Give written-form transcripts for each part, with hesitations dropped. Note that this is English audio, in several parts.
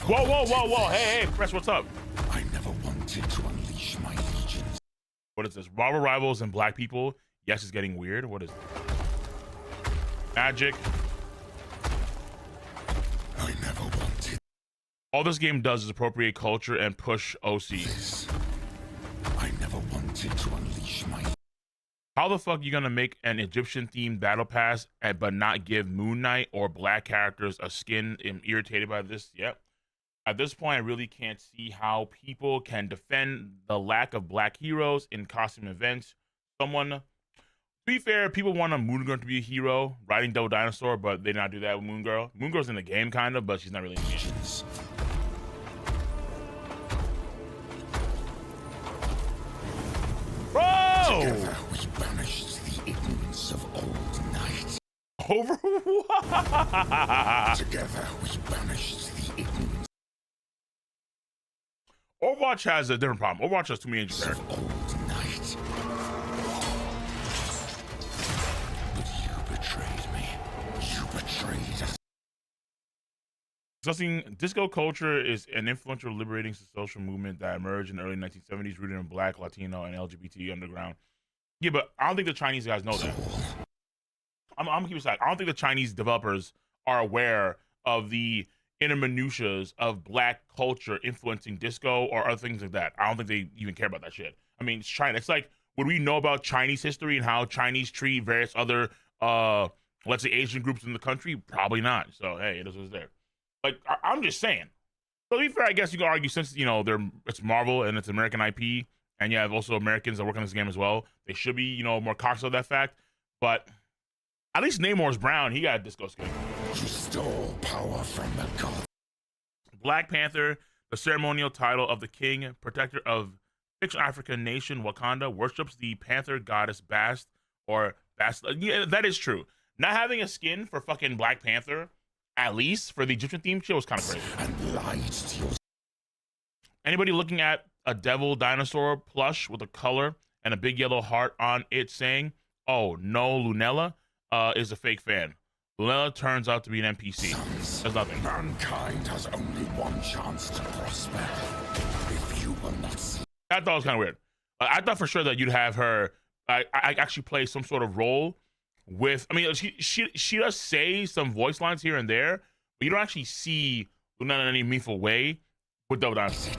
Whoa, whoa, whoa, whoa. Hey, Press, what's up? I never wanted to unleash my legions. What is this? Marvel Rivals and black people. Yes, it's getting weird. What is it? Magic. I never wanted All this game does is appropriate culture and push OC. this. I never wanted to unleash my. How the fuck you gonna make an Egyptian themed battle pass but not give Moon Knight or black characters a skin? I'm irritated by this. Yep. At this point, I really can't see how people can defend the lack of black heroes in costume events. To be fair, people want a Moon Girl to be a hero, riding Double Dinosaur, but they did not do that with Moon Girl. Moon Girl's in the game, kind of, but she's not really in the game. Bro! Together we banished the ignorance of old night. Over what? Together we banished the ignorance Overwatch has a different problem. Overwatch has too many injuries. of old night. But you betrayed me. You betrayed us. Discussing disco culture is an influential liberating social movement that emerged in the early 1970s, rooted in black, Latino, and LGBT underground. Yeah, but I don't think the Chinese guys know that. I'm gonna keep it aside. I don't think the Chinese developers are aware of the inner minutiae of black culture influencing disco or other things like that. I don't think they even care about that shit. I mean, it's China. It's like, would we know about Chinese history and how Chinese treat various other, let's say, Asian groups in the country? Probably not. So, hey, it is what's there. Like, I'm just saying. So, to be fair, I guess you could argue since, you know, it's Marvel and it's American IP, and you have also Americans that work on this game as well, they should be, you know, more cognizant of that fact. But at least Namor's brown. He got a disco skin. You stole power from the gods. Black Panther, the ceremonial title of the king, protector of fictional African nation Wakanda, worships the panther goddess Bast or Bast. Yeah, that is true. Not having a skin for fucking Black Panther, at least for the Egyptian theme shit, was kind of crazy. And lied to your. Anybody looking at a devil dinosaur plush with a color and a big yellow heart on it saying, "Oh no, Lunella," is a fake fan. Lunella turns out to be an NPC. There's nothing. Mankind has only one chance to prosper. If you will not see. I thought it was kind of weird. I thought for sure that you'd have her. I actually play some sort of role with. I mean, she does say some voice lines here and there, but you don't actually see Lunella in any meaningful way with Double Dinosaur.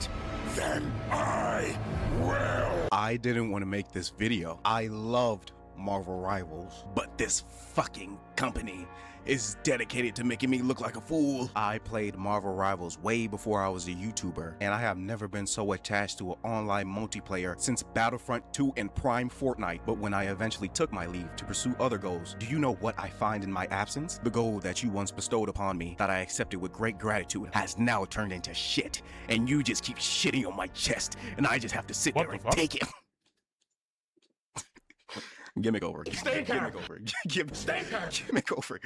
Then I will. I didn't want to make this video. I loved Marvel Rivals, but this fucking company is dedicated to making me look like a fool. I played Marvel Rivals way before I was a YouTuber, and I have never been so attached to an online multiplayer since Battlefront 2 and Prime Fortnite. But when I eventually took my leave to pursue other goals, do you know what I find in my absence? The goal that you once bestowed upon me, that I accepted with great gratitude, has now turned into shit. And you just keep shitting on my chest, and I just have to sit What there the and fuck? take it. Gimmick over. Gimmick over. Gimmick over.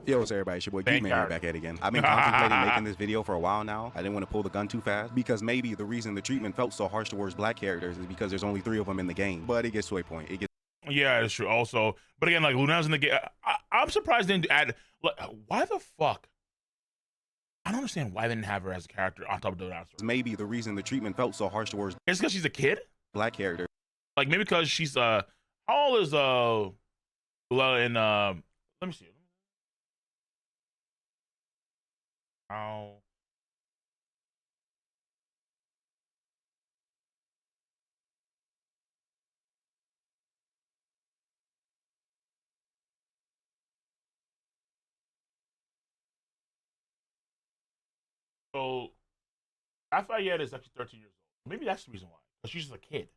Yo, what's everybody? It's your boy Thank G-Man here God. back at it again. I've been contemplating making this video for a while now. I didn't want to pull the gun too fast because maybe the reason the treatment felt so harsh towards black characters is because there's only 3 of them in the game. But it gets to a point. It gets Yeah, it's true. Also, but again, like Luna's in the game. I'm surprised they didn't add. Like, why the fuck? I don't understand why they didn't have her as a character on top of the dinosaur. maybe the reason the treatment felt so harsh towards It's because she's a kid. black characters. Like maybe because she's how old is Lula in let me see. How so Lafayette is actually 13 years old. Maybe that's the reason why. Because she's just a kid.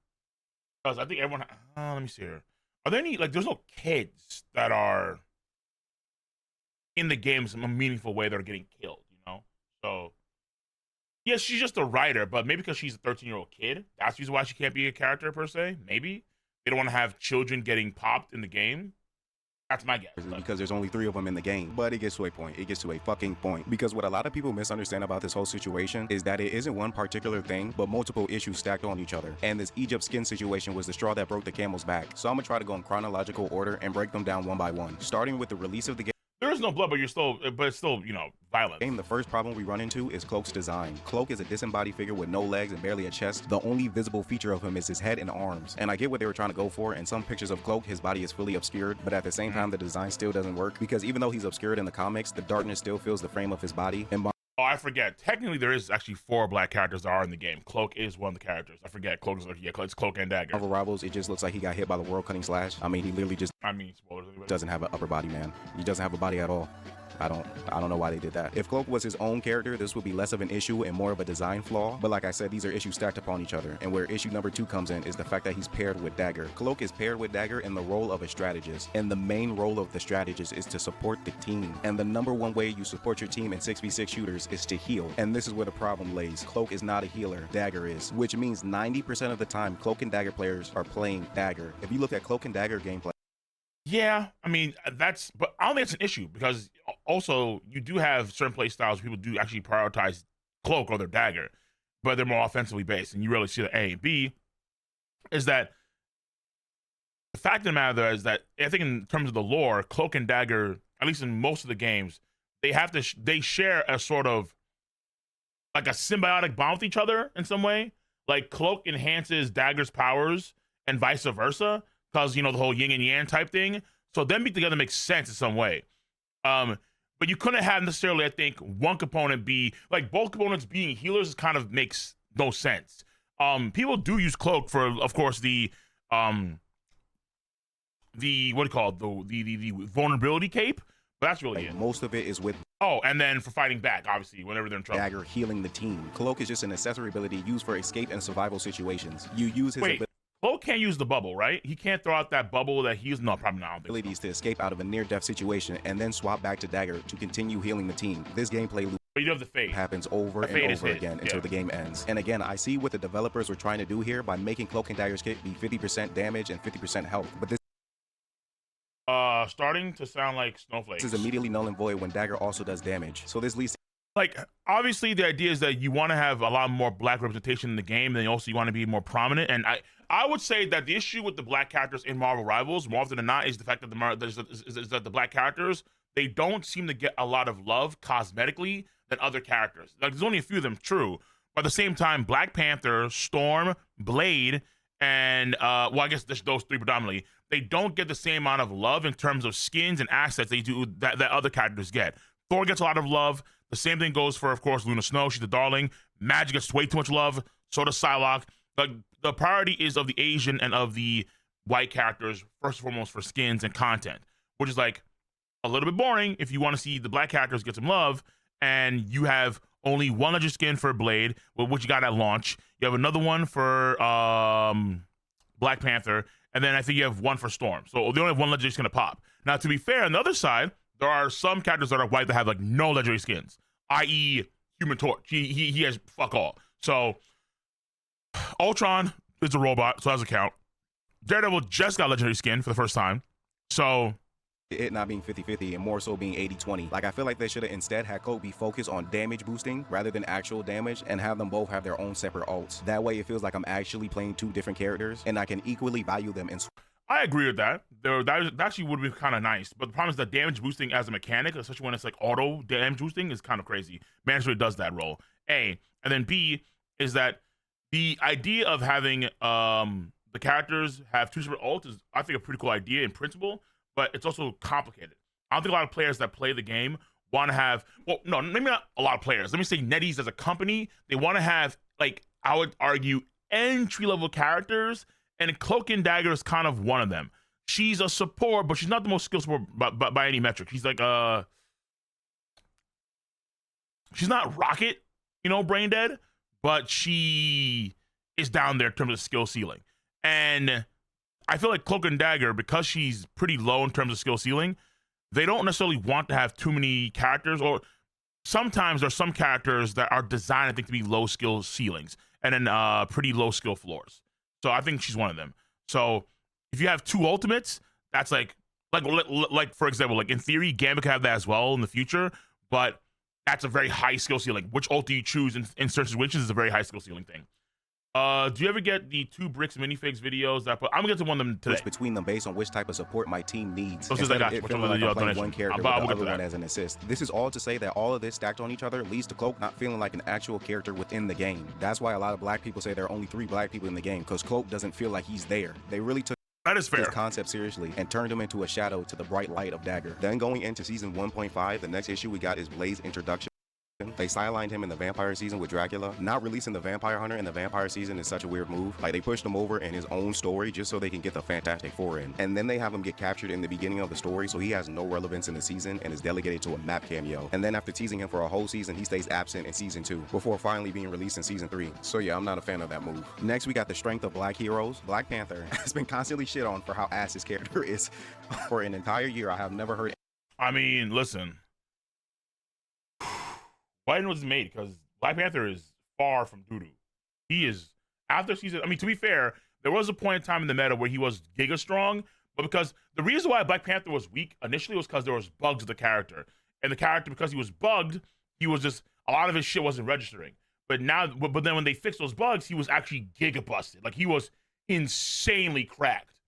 Because I think everyone. Let me see here. Are there any like? There's no kids that are in the games in a meaningful way that are getting killed. You know. So yeah, she's just a writer, but maybe because she's a 13-year-old kid, that's the reason why she can't be a character per se. Maybe they don't want to have children getting popped in the game. That's my guess. But Because there's only 3 of them in the game. But it gets to a point. It gets to a fucking point. Because what a lot of people misunderstand about this whole situation is that it isn't one particular thing, but multiple issues stacked on each other. And this Egypt skin situation was the straw that broke the camel's back. So I'm gonna try to go in chronological order and break them down one by one. Starting with the release of the game. There is no blood, but it's still, you know, violent. The first problem we run into is Cloak's design. Cloak is a disembodied figure with no legs and barely a chest. The only visible feature of him is his head and arms. And I get what they were trying to go for. In some pictures of Cloak, his body is fully obscured, but at the same time, the design still doesn't work because even though he's obscured in the comics, the darkness still fills the frame of his body. And Oh, I forget. Technically, there is actually 4 black characters that are in the game. Cloak is one of the characters. I forget. Cloak is it's Cloak and Dagger. Marvel Rivals, it just looks like he got hit by the world cutting slash. I mean, he literally just Spoilers anyway. doesn't have an upper body, man. He doesn't have a body at all. I don't know why they did that. If Cloak was his own character, this would be less of an issue and more of a design flaw. But like I said, these are issues stacked upon each other. And where issue number 2 comes in is the fact that he's paired with Dagger. Cloak is paired with Dagger in the role of a strategist. And the main role of the strategist is to support the team. And the number one way you support your team in 6v6 shooters is to heal. And this is where the problem lays. Cloak is not a healer, Dagger is. Which means 90% of the time, Cloak and Dagger players are playing Dagger. If you look at Cloak and Dagger gameplay, Yeah, I mean, but I don't think it's an issue because also you do have certain play styles people do actually prioritize Cloak or their Dagger, but they're more offensively based, and you really see the A and B is that the fact of the matter is that I think in terms of the lore, Cloak and Dagger, at least in most of the games, they share a sort of like a symbiotic bond with each other in some way. Like Cloak enhances Dagger's powers and vice versa. Because, you know, the whole yin and yang type thing. So them being together makes sense in some way. But you couldn't have necessarily, I think, one component be, like, both components being healers kind of makes no sense. People do use Cloak for, of course, the what do you call it? The vulnerability cape. But that's really it. most of it is with Oh, and then for fighting back, obviously, whenever they're in trouble. Dagger healing the team. Cloak is just an accessory ability used for escape and survival situations. You use his Cloak can't use the bubble, right? He can't throw out that bubble that he's no, probably not. abilities to escape out of a near-death situation and then swap back to Dagger to continue healing the team. This gameplay loop But you have the fade. happens over The fade and is over hit, again yeah. until the game ends. And again, I see what the developers were trying to do here by making Cloak and Dagger's kit be 50% damage and 50% health. But this Starting to sound like snowflakes. is immediately null and void when Dagger also does damage. So this leads Like, obviously, the idea is that you want to have a lot more black representation in the game, and then also you want to be more prominent. And I would say that the issue with the black characters in Marvel Rivals, more often than not, is the fact that that the black characters, they don't seem to get a lot of love cosmetically than other characters. Like, there's only a few of them, true. But at the same time, Black Panther, Storm, Blade, and well, I guess those 3 predominantly, they don't get the same amount of love in terms of skins and assets they do that other characters get. Thor gets a lot of love. The same thing goes for, of course, Luna Snow. She's the darling. Magic gets way too much love. So does Psylocke. Like, the priority is of the Asian and of the white characters, first and foremost, for skins and content, which is like a little bit boring if you want to see the black characters get some love, and you have only one legendary skin for Blade, which you got at launch. You have another one for Black Panther, and then I think you have one for Storm. So they only have one legendary skin to pop. Now, to be fair, on the other side, there are some characters that are white that have like no legendary skins, i.e. Human Torch. He has fuck all. So Ultron is a robot, so that doesn't count. Daredevil just got legendary skin for the first time. So it not being 50-50 and more so being 80-20. Like, I feel like they should have instead had Cloak be focused on damage boosting rather than actual damage and have them both have their own separate ults. That way it feels like I'm actually playing 2 different characters and I can equally value them and I agree with that. That actually would be kind of nice. But the problem is that damage boosting as a mechanic, especially when it's like auto damage boosting, is kind of crazy. Mandatory does that role. A. And then B is that the idea of having the characters have 2 separate ults is, I think, a pretty cool idea in principle, but it's also complicated. I don't think a lot of players that play the game want to have, well, no, maybe not a lot of players. Let me say NetEase as a company, they want to have, like, I would argue, entry-level characters, and Cloak and Dagger is kind of one of them. She's a support, but she's not the most skillful by any metric. She's like she's not Rocket, you know, brain dead, but she is down there in terms of skill ceiling. And I feel like Cloak and Dagger, because she's pretty low in terms of skill ceiling, they don't necessarily want to have too many characters, or sometimes there's some characters that are designed, I think, to be low skill ceilings and then pretty low skill floors. So I think she's one of them. So if you have 2 ultimates, that's like for example, like in theory, Gambit could have that as well in the future, but that's a very high skill ceiling. Which ult do you choose in certain situations is a very high skill ceiling thing. Do you ever get the 2 bricks minifigs videos that I'm gonna get to one of them today. Switch between them based on which type of support my team needs. Those is I Instead got of you. it Which feeling one like is the I'm playing donation? one character I'll with the get to other one that. as an assist. This is all to say that all of this stacked on each other leads to Cloak not feeling like an actual character within the game. That's why a lot of black people say there are only 3 black people in the game, because Cloak doesn't feel like he's there. They really took That is fair. this concept seriously and turned him into a shadow to the bright light of Dagger. Then going into season 1.5, the next issue we got is Blade's introduction. They sidelined him in the vampire season with Dracula. Not releasing the vampire hunter in the vampire season is such a weird move. Like, they pushed him over in his own story just so they can get the Fantastic Four in. And then they have him get captured in the beginning of the story, so he has no relevance in the season and is delegated to a map cameo. And then after teasing him for a whole season, he stays absent in season 2 before finally being released in season 3. So yeah, I'm not a fan of that move. Next, we got the strength of black heroes. Black Panther has been constantly shit on for how ass his character is. For an entire year, I have never heard. I mean, listen. Biden was made because Black Panther is far from doo-doo. He is, after season, I mean, to be fair, there was a point in time in the meta where he was giga strong, but because the reason why Black Panther was weak initially was because there was bugs with the character. And the character, because he was bugged, he was just, a lot of his shit wasn't registering. But now, but then when they fixed those bugs, he was actually giga busted. Like, he was insanely cracked.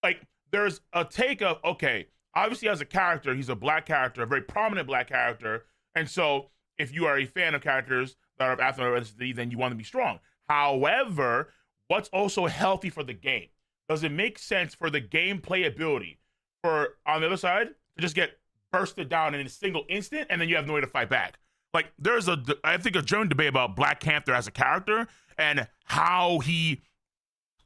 Like, there's a take of, okay, obviously as a character, he's a black character, a very prominent black character, and so if you are a fan of characters that are of African ethnicity, then you want to be strong. However, what's also healthy for the game? Does it make sense for the game playability for, on the other side, to just get bursted down in a single instant and then you have no way to fight back? Like, there's I think, a German debate about Black Panther as a character and how he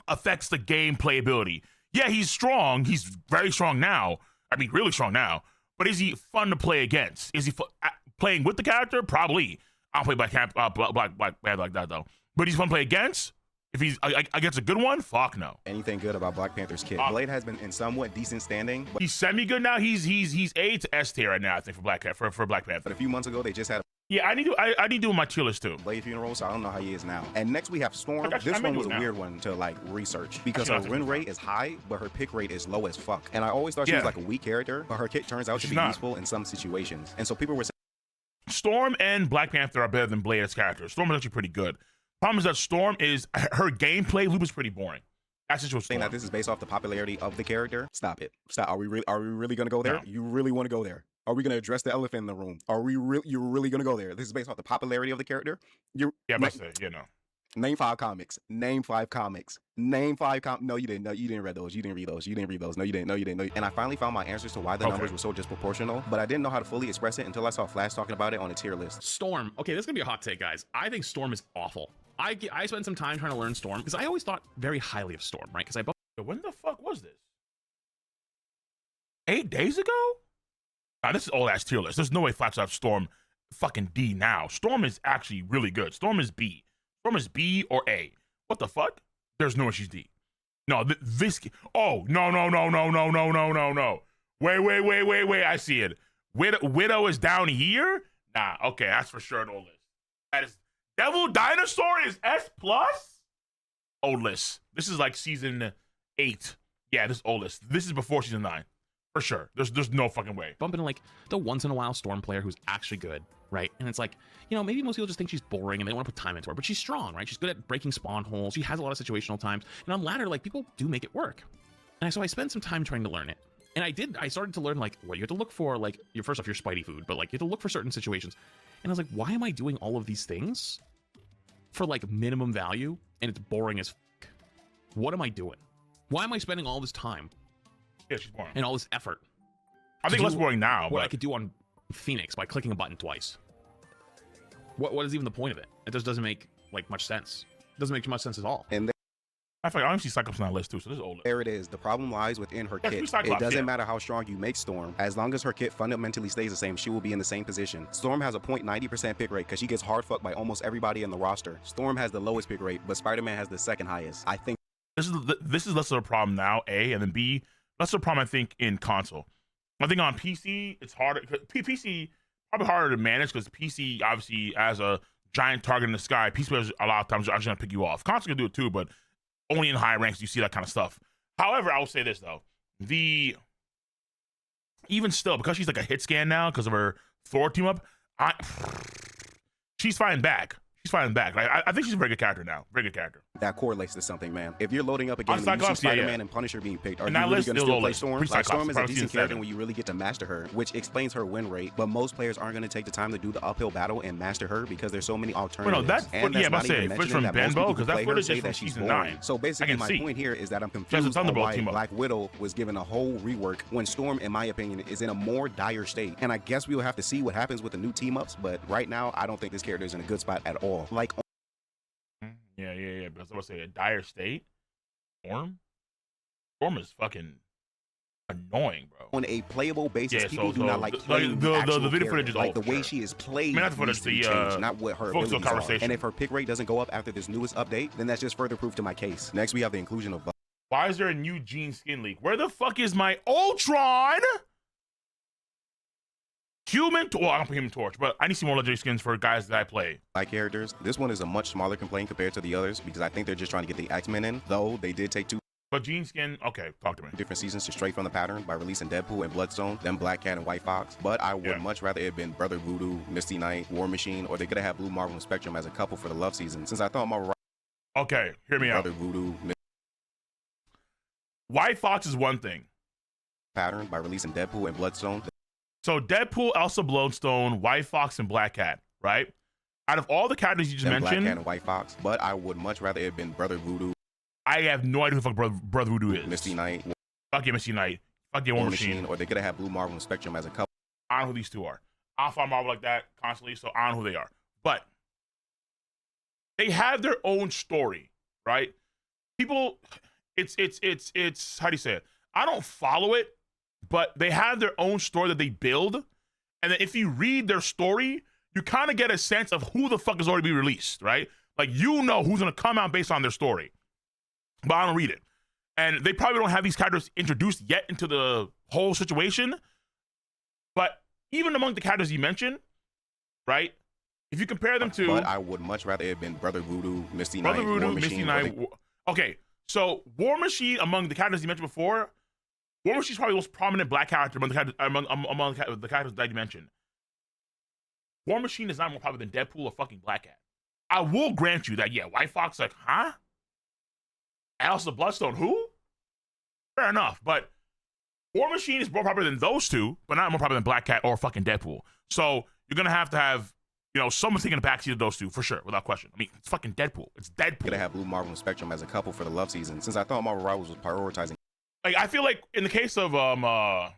affects the game playability. Yeah, he's strong. He's very strong now. I mean, really strong now. But is he fun to play against? Is he playing with the character? Probably. I don't play Black Panther like that, though. But he's fun to play against? If he's against a good one? Fuck no. Anything good about Black Panther's kit. Blade has been in somewhat decent standing, but he's semi-good now. He's A to S tier right now, I think, for Black Panther. But a few months ago, they just had yeah, I need to do my tier list too. Blade funeral, so I don't know how he is now. And next we have Storm. Actually, this one was a weird one to like research because her win rate is high, but her pick rate is low as fuck. And I always thought she was like a weak character, but her kit turns out to be useful in some situations. And so people were saying Storm and Black Panther are better than Blade as characters. Storm is actually pretty good. Problem is that Storm is, her gameplay loop is pretty boring. That's just what's saying that this is based off the popularity of the character. Stop it. Stop. Are we really gonna go there? No. You really want to go there? Are we gonna address the elephant in the room? You're really gonna go there? This is based off the popularity of the character. Yeah, but say, you know. Name 5 comics. Name 5 comics. Name 5 comics. No, you didn't. No, you didn't read those. You didn't read those. You didn't read those. No, you didn't. No, you didn't. No. And I finally found my answers to why the numbers were so disproportional, but I didn't know how to fully express it until I saw Flash talking about it on a tier list. Storm. Okay, this is gonna be a hot take, guys. I think Storm is awful. I spent some time trying to learn Storm because I always thought very highly of Storm, right? Because When the fuck was this? 8 days ago? Nah, this is old ass tier list. There's no way Flash will have Storm fucking D now. Storm is actually really good. Storm is B. Storm is B or A. What the fuck? There's no way she's D. No, oh, no. Wait. I see it. Widow is down here? Nah, okay, that's for sure an old list. That is, Devil Dinosaur is S+? Old list. This is like season 8. Yeah, this is old list. This is before season 9. For sure. There's no fucking way. Bump into like the once in a while Storm player who's actually good, right? And it's like, you know, maybe most people just think she's boring and they don't want to put time into her, but she's strong, right? She's good at breaking spawn holes. She has a lot of situational times. And on ladder, like, people do make it work. And so I spent some time trying to learn it. And I started to learn like what you have to look for, like first off your Spidey food, but like you have to look for certain situations. And I was like, why am I doing all of these things for like minimum value and it's boring as fuck? What am I doing? Why am I spending all this time? Yeah, she's boring. And all this effort. I think less boring now. What but I could do on Phoenix by clicking a button twice. What is even the point of it? It just doesn't make like much sense. It doesn't make much sense at all. And I feel like I honestly Cyclops on that list too, so this is old. there it is. The problem lies within her kit. It doesn't matter how strong you make Storm. As long as her kit fundamentally stays the same, she will be in the same position. Storm has a 0.90% pick rate because she gets hard fucked by almost everybody in the roster. Storm has the lowest pick rate, but Spider-Man has the second highest. I think this is less of a problem now, A, and then B, less of a problem I think in console. I think on PC it's harder. PC probably harder to manage because PC obviously as a giant target in the sky, PC players a lot of times are actually gonna pick you off. Console can do it too, but only in high ranks you see that kind of stuff. However, I will say this though, even still, because she's like a hit scan now because of her Thor team up, she's fighting back. she's fighting back. Like, I think she's a very good character now. Very good character. that correlates to something, man. If you're loading up a game and you see Cyclops, yeah, Spider-Man yeah. and Punisher being picked, are And you that really list going to is still low play list. Storm? Pre-Cyclops, Like, Storm is a probably decent season character 7. when you really get to master her, which explains her win rate, but most players aren't going to take the time to do the uphill battle and master her because there's so many alternatives. that and yeah, that's I'm not about to even say, mentioning from that most Benbow, people who 'cause that play her footage say is from that she's season boring. 9. So basically, can my see. point here is that I'm She has a confused on Thunderbolt why team up. Black Widow was given a whole rework when Storm, in my opinion, is in a more dire state. And I guess we will have to see what happens with the new team-ups, but right now, I don't think this character is in a good spot at all. Like, Yeah. But I was about to say a dire state. Storm is fucking annoying, bro. on a playable basis, Yeah, people so- do not so like the- playing the actual video footage characters. is like the old, way sure. she is played. not the footage, needs to be the, changed, not what her focus on abilities are. conversation. And if her pick rate doesn't go up after this newest update, then that's just further proof to my case. Next, we have the inclusion of Why is there a new Jean skin leak? Where the fuck is my Ultron? Well, I don't play Human Torch, but I need to see more legendary skins for guys that I play. Black characters. This one is a much smaller complaint compared to the others because I think they're just trying to get the X-Men in, though they did take 2 But Jean skin, okay, talk to me. different seasons to stray from the pattern by releasing Deadpool and Bloodstone, then Black Cat and White Fox. But I would Yeah. much rather it have been Brother Voodoo, Misty Knight, War Machine, or they could have had Blue Marvel and Spectrum as a couple for the love season. Since I thought Marvel Okay, hear me out. Brother Voodoo White Fox is one thing. pattern by releasing Deadpool and Bloodstone, So Deadpool, Elsa Bloodstone, White Fox, and Black Cat, right? Out of all the characters you just then Black mentioned, Cat and White Fox. But I would much rather it have been Brother Voodoo, I have no idea who the fuck Brother Voodoo is. Misty Knight, Fuck yeah, Misty Knight. Fuck yeah, War War Machine. Machine, or they could have had Blue Marvel and Spectrum as a couple. I don't know who these two are. I follow Marvel like that constantly, so I don't know who they are. But they have their own story, right? People, it's how do you say it? I don't follow it, but they have their own story that they build. And then if you read their story, you kind of get a sense of who the fuck is already be released, right? Like, you know who's gonna come out based on their story. But I don't read it. And they probably don't have these characters introduced yet into the whole situation. But even among the characters you mentioned, right? If you compare them to But I would much rather it have been Brother Voodoo, Misty Knight, Brother Voodoo, War Misty Machine, or Knight. they- Okay, so War Machine, among the characters you mentioned before, War Machine's probably the most prominent black character among the characters that you mentioned. War Machine is not more popular than Deadpool or fucking Black Cat. I will grant you that, yeah, White Fox, like, huh? Elsa Bloodstone, who? Fair enough, but War Machine is more popular than those two, but not more popular than Black Cat or fucking Deadpool. So you're gonna have, someone taking a backseat of those two for sure, without question. I mean, it's fucking Deadpool. It's Deadpool. Could have had Blue Marvel and Spectrum as a couple for the love season. Since I thought Marvel Rivals was prioritizing Like, I feel like in the case of Marvel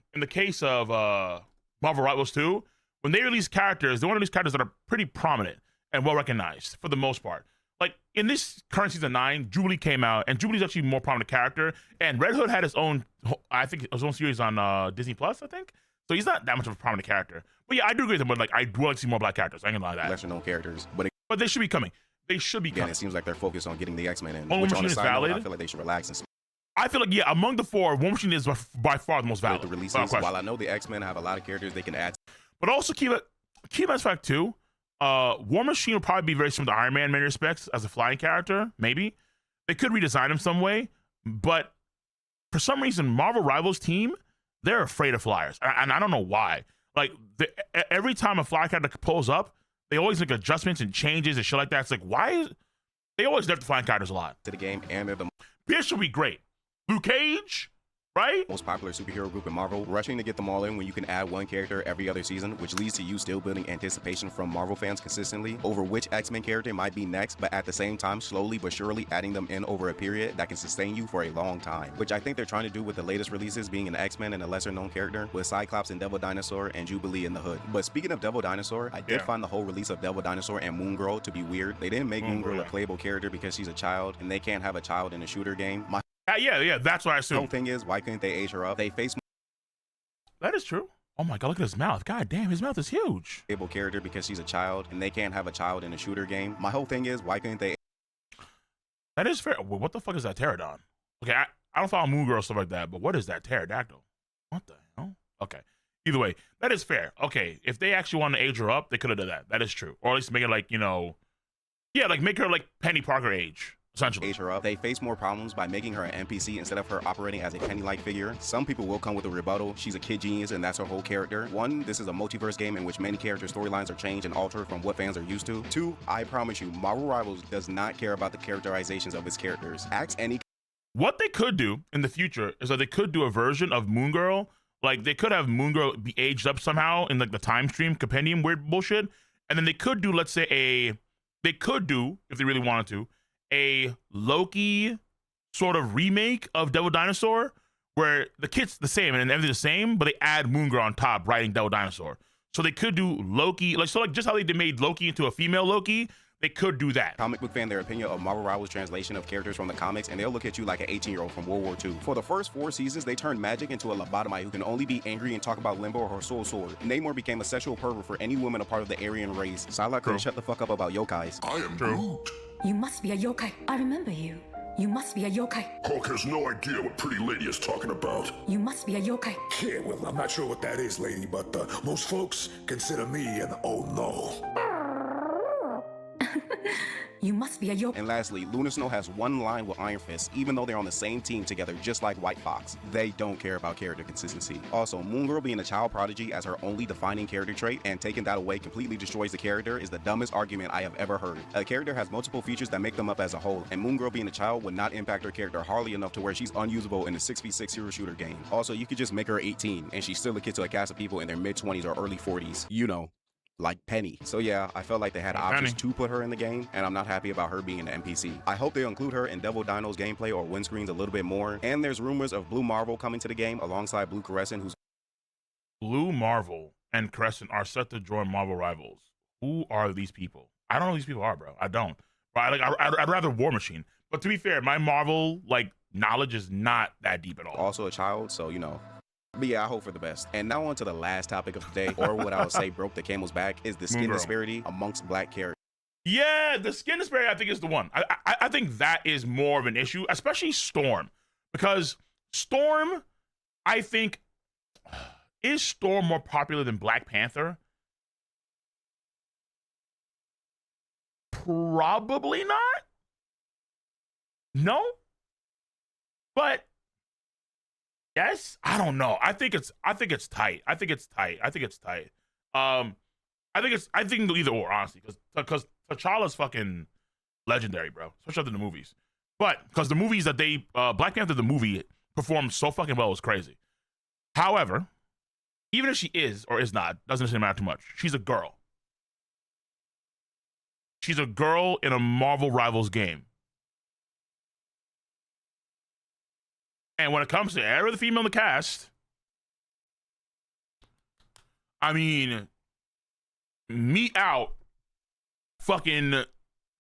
Rivals 2, when they release characters, they want to release characters that are pretty prominent and well recognized for the most part. Like in this current season 9, Jubilee came out, and Jubilee's actually a more prominent character. And Red Hood had his own, I think, his own series on Disney Plus, I think. So he's not that much of a prominent character. But yeah, I do agree with him. But like, I do like to see more black characters. I ain't gonna lie to that. lesser known characters. But But they should be coming. They should be again, coming. it seems like they're focused on getting the X-Men in. War Which on Machine a is side note, I valid. feel like they should relax and I feel like, yeah, among the four, War Machine is by far the most split valid. the without releases. question. While I know the X-Men have a lot of characters they can add. But also keep as fact too. War Machine will probably be very similar to Iron Man in many respects as a flying character. Maybe they could redesign him some way, but for some reason, Marvel Rivals team, they're afraid of flyers, and I don't know why. Like every time a fly character pulls up, they always make adjustments and changes and shit like that. It's like, why is they always nerf the flying characters a lot? To the game, and they're the This will be great. Luke Cage, right? most popular superhero group in Marvel, rushing to get them all in when you can add one character every other season, which leads to you still building anticipation from Marvel fans consistently over which X-Men character might be next, but at the same time, slowly but surely adding them in over a period that can sustain you for a long time, which I think they're trying to do with the latest releases being an X-Men and a lesser known character with Cyclops and Devil Dinosaur and Jubilee in the hood. But speaking of Devil Dinosaur, I did find the whole release of Devil Dinosaur and Moon Girl to be weird. They didn't make Moon Girl a playable character because she's a child, and they can't have a child in a shooter game. My Yeah, that's what I whole assume. thing is, why couldn't they age her up? They face That is true. Oh my god, look at his mouth. God damn, his mouth is huge. playable character because she's a child, and they can't have a child in a shooter game. My whole thing is, why couldn't they That is fair. Well, what the fuck is that pterodon? Okay, I don't follow Moon Girl stuff like that, but what is that pterodactyl? What the hell? Okay. Either way, that is fair. Okay, if they actually want to age her up, they could have done that. That is true. Or at least make it like, like make her like Penny Parker age. essentially. age her up. They face more problems by making her an NPC instead of her operating as a Penny-like figure. Some people will come with a rebuttal. She's a kid genius and that's her whole character. One, this is a multiverse game in which many character storylines are changed and altered from what fans are used to. Two, I promise you, Marvel Rivals does not care about the characterizations of its characters. Ask any. What they could do in the future is that they could do a version of Moon Girl. Like they could have Moon Girl be aged up somehow in like the time stream compendium weird bullshit. And then they could do, let's say they could do, if they really wanted to, a Loki sort of remake of Devil Dinosaur where the kit's the same and everything's the same, but they add Moon Girl on top writing Devil Dinosaur. So they could do Loki, like just how they made Loki into a female Loki, they could do that. Comic book fan their opinion of Marvel Rivals translation of characters from the comics, and they'll look at you like an 18-year-old from World War II. For the first 4 seasons, they turned Magic into a lobotomite who can only be angry and talk about Limbo or her soul sword. Namor became a sexual pervert for any woman a part of the Aryan race. Psylocke couldn't shut the fuck up about yokais. I am Groot. You must be a yokai. I remember you. You must be a yokai. Hulk has no idea what pretty lady is talking about. You must be a yokai. Yeah, well, I'm not sure what that is, lady, but most folks consider me an oh no. You must be a yokai. And lastly, Luna Snow has one line with Iron Fist, even though they're on the same team together, just like White Fox. They don't care about character consistency. Also, Moon Girl being a child prodigy as her only defining character trait and taking that away completely destroys the character is the dumbest argument I have ever heard. A character has multiple features that make them up as a whole, and Moon Girl being a child would not impact her character hardly enough to where she's unusable in a 6v6 hero shooter game. Also, you could just make her 18, and she's still a kid to a cast of people in their mid-20s or early 40s. You know. Like Penny. So yeah, I felt like they had options to put her in the game, and I'm not happy about her being an NPC. I hope they include her in Devil Dino's gameplay or windscreens a little bit more. And there's rumors of Blue Marvel coming to the game alongside Blue Crescent, who's Blue Marvel and Crescent are set to join Marvel Rivals. Who are these people? I don't know who these people are, bro. I don't. But I'd rather War Machine. But to be fair, my Marvel knowledge is not that deep at all. also a child, so you know. But yeah, I hope for the best. And now on to the last topic of the day, or what I would say broke the camel's back, is the skin disparity amongst black characters. Yeah, the skin disparity I think is the one. I think that is more of an issue, especially Storm. Because Storm, I think, is Storm more popular than Black Panther? Probably not. No? But yes, I don't know. I think it's tight. I think it's tight. I think either or, honestly, because T'Challa's fucking legendary, bro. Especially in the movies. But because the movies that Black Panther the movie performed so fucking well, it was crazy. However, even if she is or is not, doesn't necessarily matter too much. She's a girl. She's a girl in a Marvel Rivals game. And when it comes to every other female in the cast, I mean, meet out fucking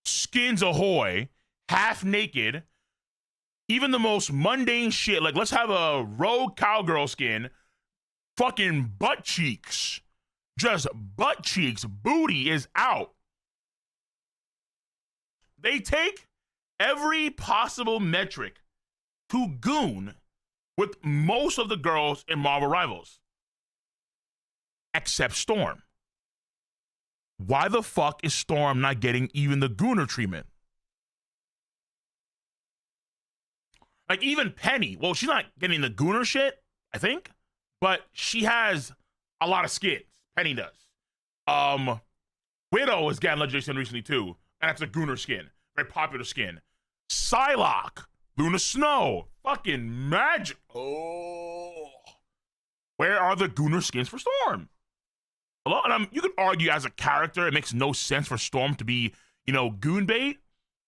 skins ahoy, half naked, even the most mundane shit. Like, let's have a rogue cowgirl skin, fucking butt cheeks, just butt cheeks, booty is out. They take every possible metric to goon with most of the girls in Marvel Rivals, except Storm. Why the fuck is Storm not getting even the gooner treatment? Like, even Penny, well, she's not getting the gooner shit, I think, but she has a lot of skins. Penny does. Widow is getting legendary skin recently too, and that's a gooner skin, very popular skin. Psylocke, Luna Snow, fucking magic. Oh, where are the gooner skins for Storm? Hello, and you could argue as a character, it makes no sense for Storm to be, goon bait.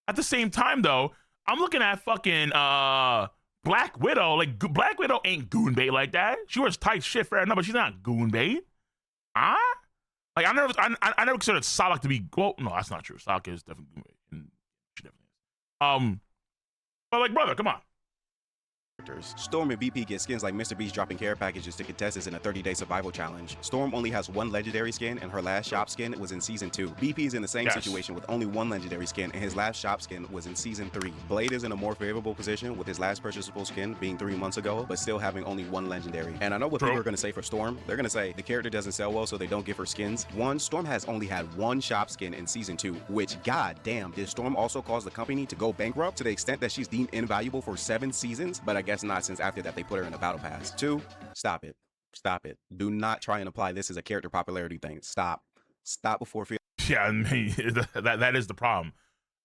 At the same time, though, I'm looking at fucking Black Widow. Like, Black Widow ain't goon bait like that. She wears tight shit, fair enough, but she's not goon bait. Huh? Like, I never considered Psylocke to be. Well, no, that's not true. Psylocke is definitely goon bait. She definitely is. But like, brother, come on. Storm and BP get skins like Mr. Beast dropping care packages to contestants in a 30-day survival challenge. Storm only has one legendary skin, and her last shop skin was in Season 2. BP is in the same situation with only one legendary skin, and his last shop skin was in Season 3. Blade is in a more favorable position with his last purchasable skin being 3 months ago, but still having only one legendary. And I know what people are going to say for Storm. They're going to say the character doesn't sell well, so they don't give her skins. One, Storm has only had one shop skin in Season 2, which, god damn, did Storm also cause the company to go bankrupt to the extent that she's deemed invaluable for 7 seasons? But I guess not, since after that they put her in a battle pass. 2, stop it. Stop it. Do not try and apply this as a character popularity thing. Stop. Stop before feeling. Yeah, I mean, that is the problem.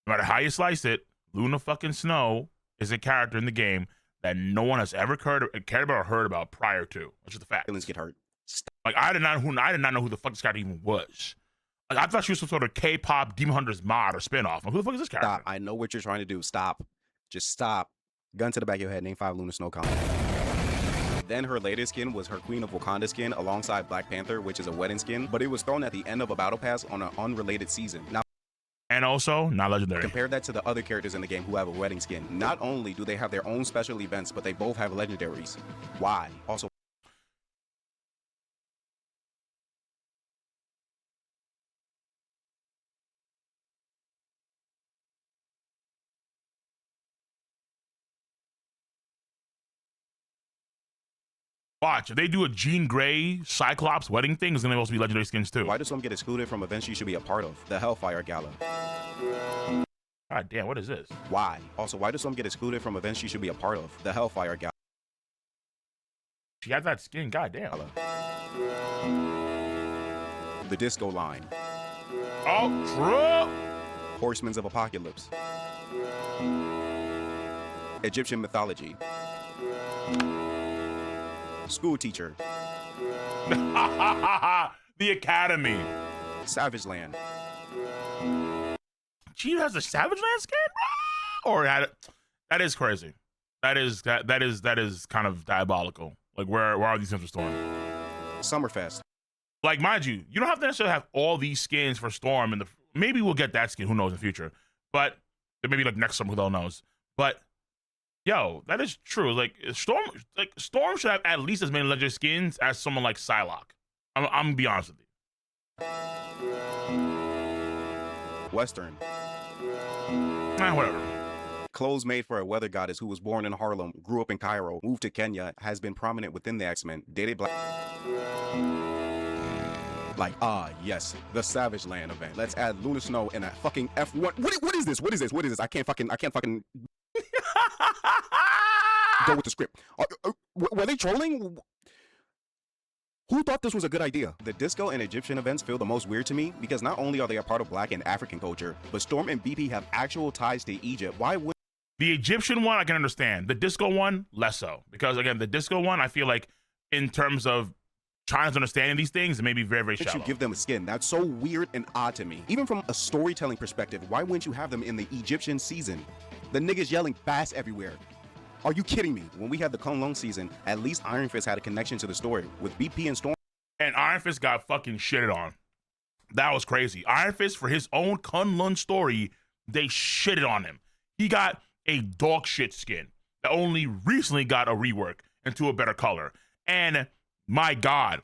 No matter how you slice it, Luna fucking Snow is a character in the game that no one has ever cared about or heard about prior to. That's just a fact. Feelings get hurt. Stop. Like I did not know who the fuck this character even was. Like I thought she was some sort of K-pop Demon Hunters mod or spinoff. Like, who the fuck is this character? Stop. I know what you're trying to do. Stop. Just stop. Gun to the back of your head. Name 5 Luna Snow comics. Then her latest skin was her Queen of Wakanda skin alongside Black Panther, which is a wedding skin, but it was thrown at the end of a battle pass on an unrelated season. Now, and also not legendary. compare that to the other characters in the game who have a wedding skin. Not only do they have their own special events, but they both have legendaries. Why? Also, Watch, if they do a Jean Grey Cyclops wedding thing, it's gonna also be legendary skins too. why does some get excluded from events you should be a part of? The Hellfire Gala. God damn, what is this? Why? Also, why do some get excluded from events you should be a part of? The Hellfire Gala. She had that skin, god damn. The Disco Line. Oh, Horsemen of Apocalypse. Egyptian mythology. School teacher. the Academy. Savage Land. She has a Savage Land skin, bro? Or had it? That is crazy. That is kind of diabolical. Like where are these skins for Storm? Summerfest. Like mind you, you don't have to necessarily have all these skins for Storm, and maybe we'll get that skin. Who knows in the future? But maybe like next summer, who the hell knows? But yo, that is true. Like Storm should have at least as many legendary skins as someone like Psylocke. I'm gonna be honest with you. Western. Whatever. Clothes made for a weather goddess who was born in Harlem, grew up in Cairo, moved to Kenya, has been prominent within the X-Men, dated black. Like, yes, the Savage Land event. Let's add Luna Snow in a fucking F1. What is this? What is this? I can't fucking go with the script. Were they trolling? Who thought this was a good idea? The disco and Egyptian events feel the most weird to me because not only are they a part of Black and African culture, but Storm and BP have actual ties to Egypt. Why would The Egyptian one I can understand. The disco one, less so. Because again, the disco one, I feel like in terms of China's understanding these things, it may be very, very shallow. you give them a skin? That's so weird and odd to me. Even from a storytelling perspective, why wouldn't you have them in the Egyptian season? The niggas yelling fast everywhere. Are you kidding me? When we had the Kunlun season, at least Iron Fist had a connection to the story. With BP and Storm. And Iron Fist got fucking shitted on. That was crazy. Iron Fist, for his own Kunlun story, they shitted on him. He got a dog shit skin that only recently got a rework into a better color. And my God,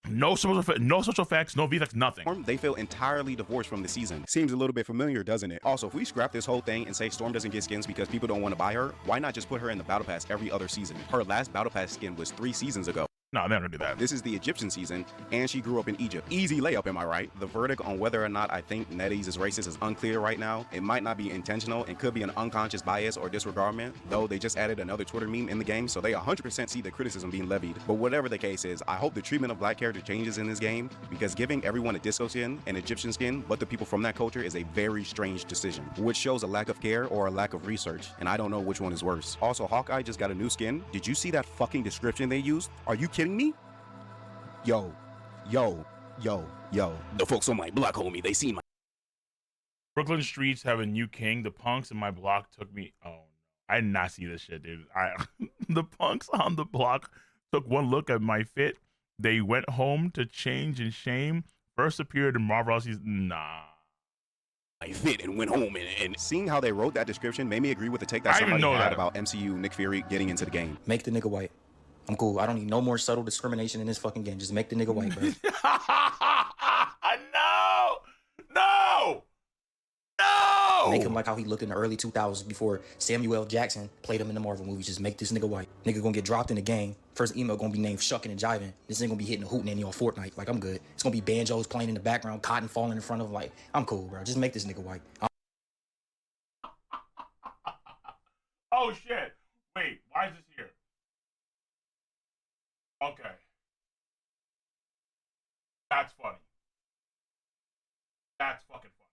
no special effects, no VFX, nothing. They feel entirely divorced from the season. Seems a little bit familiar, doesn't it? Also, if we scrap this whole thing and say Storm doesn't get skins because people don't want to buy her, why not just put her in the Battle Pass every other season? Her last Battle Pass skin was 3 seasons ago. No, they're not gonna do that. This is the Egyptian season, and she grew up in Egypt. Easy layup, am I right? The verdict on whether or not I think NetEase is racist is unclear right now. It might not be intentional and could be an unconscious bias or disregardment, though they just added another Twitter meme in the game, so they 100% see the criticism being levied. But whatever the case is, I hope the treatment of Black character changes in this game, because giving everyone a disco skin and Egyptian skin, but the people from that culture, is a very strange decision, which shows a lack of care or a lack of research, and I don't know which one is worse. Also, Hawkeye just got a new skin. Did you see that fucking description they used? Are you kidding me? Yo. The folks on my block, homie, they seen my. Brooklyn streets have a new king. The punks in my block took me. Oh, I did not see this shit, dude. The punks on the block took one look at my fit. They went home to change in shame. First appeared in Marvel season. Nah. fit and went home and seeing how they wrote that description made me agree with the take that I didn't somebody know had that. about MCU Nick Fury getting into the game. Make the nigga white. I'm cool. I don't need no more subtle discrimination in this fucking game. Just make the nigga white, bro. No! No! No! Make him like how he looked in the early 2000s before Samuel L. Jackson played him in the Marvel movies. Just make this nigga white. Nigga gonna get dropped in the game. First email gonna be named Shucking and Jiving. This ain't gonna be hitting a hootenanny on Fortnite. Like, I'm good. It's gonna be banjos playing in the background, cotton falling in front of him. Like, I'm cool, bro. Just make this nigga white. Oh shit. Wait, why is this here? Okay. That's funny. That's fucking funny.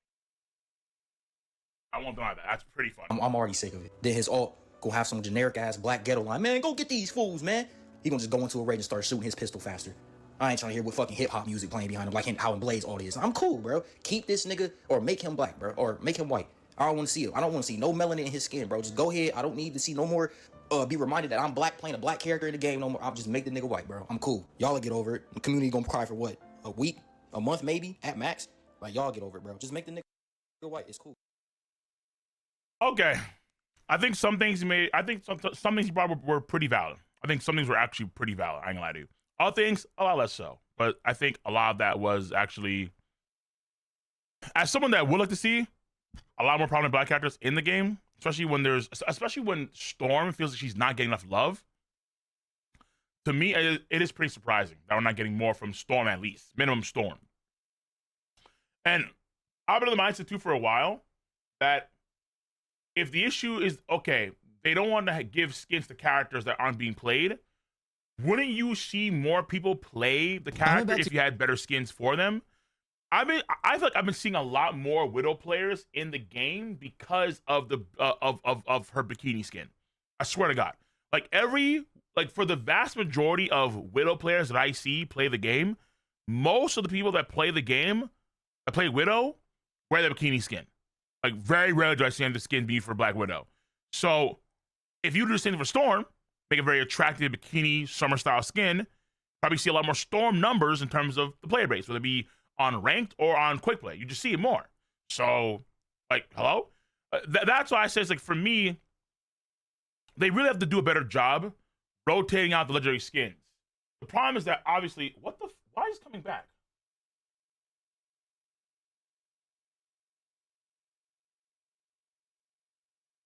I won't deny that. That's pretty funny. I'm already sick of it. Then his alt gonna have some generic ass black ghetto line. Man, go get these fools, man. He gonna just go into a rage and start shooting his pistol faster. I ain't trying to hear what fucking hip hop music playing behind him, like how in Blaze all this. I'm cool, bro. Keep this nigga or make him black, bro, or make him white. I don't want to see it. I don't want to see no melanin in his skin, bro. Just go ahead. I don't need to see no more. Be reminded that I'm black playing a black character in the game no more. I'll just make the nigga white, bro. I'm cool. Y'all will get over it. The community gonna cry for what? A week? A month maybe? At max? Like, y'all get over it, bro. Just make the nigga white. It's cool. Okay. I think some things some things you brought were pretty valid. I think some things were actually pretty valid. I ain't gonna lie to you. Other things, a lot less so. But I think a lot of that was actually, as someone that would like to see a lot more prominent black characters in the game, especially when Storm feels like she's not getting enough love. To me, it is pretty surprising that we're not getting more from Storm, at least minimum Storm. And I've been in the mindset too for a while that if the issue is, okay, they don't want to give skins to characters that aren't being played, wouldn't you see more people play the character if you had better skins for them? I feel like I've been seeing a lot more Widow players in the game because of the of her bikini skin. I swear to God. Like for the vast majority of Widow players that I see play the game, most of the people that play the game, that play Widow, wear the bikini skin. Like, very rarely do I see the skin be for Black Widow. So if you do the same for Storm, make a very attractive bikini summer style skin, probably see a lot more Storm numbers in terms of the player base, whether it be on ranked or on quick play. You just see it more. So, like, hello? That's why I say, it's like, for me, they really have to do a better job rotating out the legendary skins. The problem is that, obviously, why is it coming back?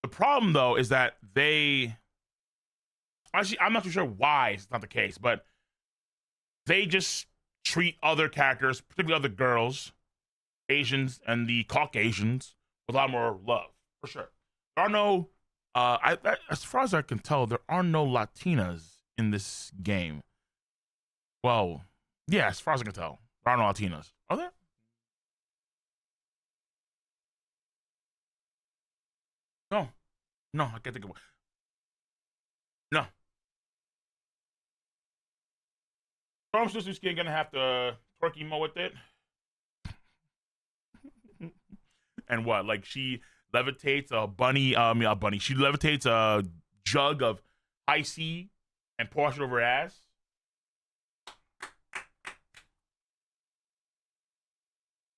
The problem, though, is that actually, I'm not too sure why it's not the case, but they just treat other characters, particularly other girls, Asians, and the Caucasians with a lot more love, for sure. There are no, as far as I can tell, there are no Latinas in this game. Well, yeah, as far as I can tell, there are no Latinas. Are there? No, I can't think of one. No. Storm Sister Skin gonna have to twerk emo with it. And what? Like, she levitates a bunny, She levitates a jug of icy and pours it over her ass.